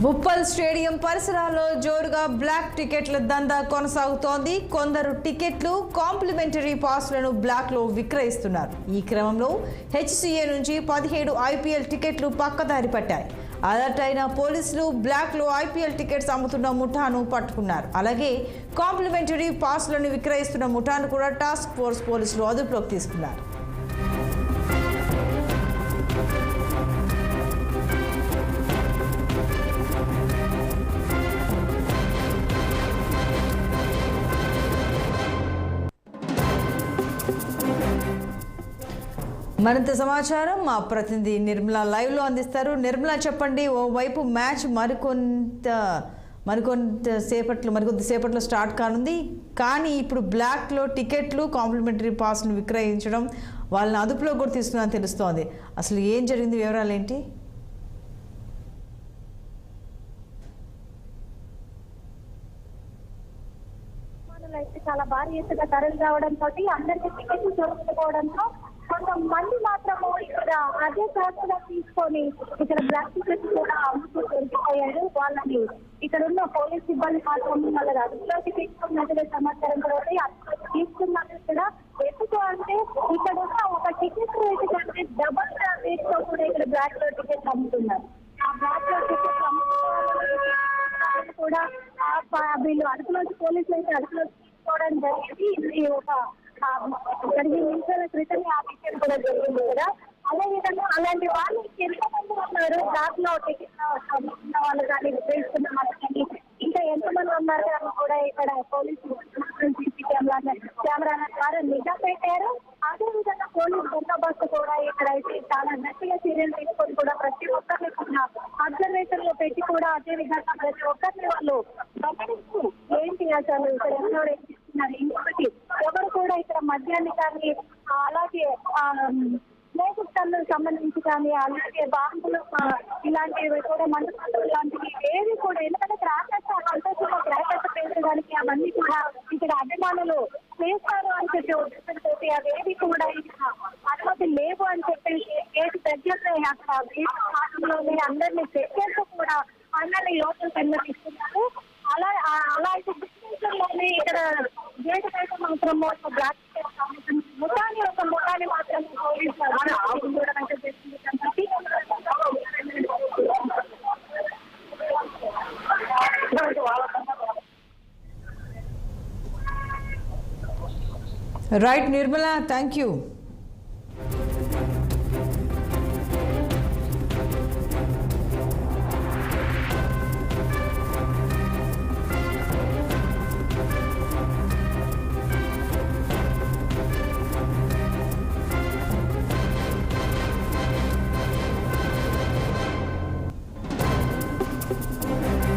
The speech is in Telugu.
ఉప్పల్ స్టేడియం పరిసరాల్లో జోరుగా బ్లాక్ టికెట్ల దందా కొనసాగుతోంది. కొందరు టికెట్లు కాంప్లిమెంటరీ పాస్లను బ్లాక్లో విక్రయిస్తున్నారు. ఈ క్రమంలో హెచ్సిఏ నుంచి 17 ఐపీఎల్ టికెట్లు పక్కదారి పట్టాయి. అలర్ట్ అయిన పోలీసులు బ్లాక్లో ఐపీఎల్ టికెట్స్ అమ్ముతున్న ముఠాను పట్టుకున్నారు. అలాగే కాంప్లిమెంటరీ పాస్లను విక్రయిస్తున్న ముఠాను కూడా టాస్క్ ఫోర్స్ పోలీసులు అదుపులోకి తీసుకున్నారు. మరింత సమాచారం మా ప్రతినిధి నిర్మల లైవ్లో అందిస్తారు. నిర్మల, చెప్పండి. ఓవైపు మ్యాచ్ మరికొద్దిసేపట్లో స్టార్ట్ కానుంది. కానీ ఇప్పుడు బ్లాక్లో టికెట్లు కాంప్లిమెంటరీ పాస్ను విక్రయించడం వాళ్ళని అదుపులో కూడా తీసుకున్నారని తెలుస్తోంది. అసలు ఏం జరిగింది, వివరాలు ఏంటి? చాలా భారీ ఎత్తుగా తరలి రావడంతో అందరికీ టికెట్లు దొరకపోవడంతో కొంతమంది మాత్రము ఇక్కడ అదే కాకుండా తీసుకొని ఇక్కడ బ్లాక్ టికెట్స్ కూడా అమ్ముతూ దొరికిపోయారు. వాళ్ళని ఇక్కడ ఉన్న పోలీస్ సిబ్బంది మాత్రం వాళ్ళ అదుపులోకి తీసుకున్నట్టుగా సమాచారం కూడా తీసుకున్నట్టు కూడా ఎందుకు అంటే ఇక్కడ ఉన్న ఒక టికెట్ రేట్ కంటే డబల్ రేట్ తో కూడా ఇక్కడ బ్లాక్ లో టికెట్స్ అమ్ముతున్నారు. ఆ బ్లాక్ లో టికెట్స్ అమ్ముతున్నారు కూడా వీళ్ళు అదుపులోకి పోలీసులు అయితే అదుపులోకి తీసుకోవడం జరిగింది. ఇది ఒక 15 నిమిషాల క్రితమే ఆ విషయం కూడా జరిగింది కదా. అదేవిధంగా అలాంటి వాళ్ళు ఎంతమంది ఉన్నారు బ్లాక్ లో టికెట్ అమ్ముతున్న వాళ్ళు కానీ విక్రయిస్తున్న వాళ్ళు కానీ ఇంకా ఎంతమంది ఉన్నారు అని కూడా ఇక్కడ పోలీసులు సీసీ కెమెరా ద్వారా నిఘా పెట్టారు. అదేవిధంగా పోలీస్ బందోబస్తు కూడా ఇక్కడైతే చాలా గట్టిగా చర్యలు తీసుకొని కూడా ప్రతి ఒక్కరిని కూడా అబ్జర్వేషన్ లో పెట్టి కూడా అదేవిధంగా ప్రతి ఒక్కరిని వాళ్ళు గమనిస్తూ ఏంటి అసలు ఇక్కడ ఎవరు ఏం చేస్తున్నారు, ఇంకొకటి ఎవరు కూడా ఇక్కడ మద్యాన్ని కానీ అలాగే స్నేహితులకు సంబంధించి కానీ అలాగే బాంబులు ఇలాంటివి కూడా మందులు లాంటివి ఏవి కూడా ఎందుకంటే క్రాకర్స్ సంతోషంలో క్రాకర్స్ పేర్చడానికి అవన్నీ కూడా ఇక్కడ అభిమానులు చేస్తారు అని చెప్పి ఉద్దేశంతో అవేవి కూడా ఇక్కడ అనుమతి లేవు అని చెప్పేసి గేటు దగ్గరనే అక్కడ గేటు మార్గంలోనే అందరినీ చెక్కేస్తూ కూడా అందరినీ యోచన తీసుకున్నారు. అలా అయితే లోనే ఇక్కడ గేటు బయట మాత్రం బ్లాక్ ముఠాని ఒక ముఠాని మాత్రం రైట్ నిర్మల, థ్యాంక్ యూ.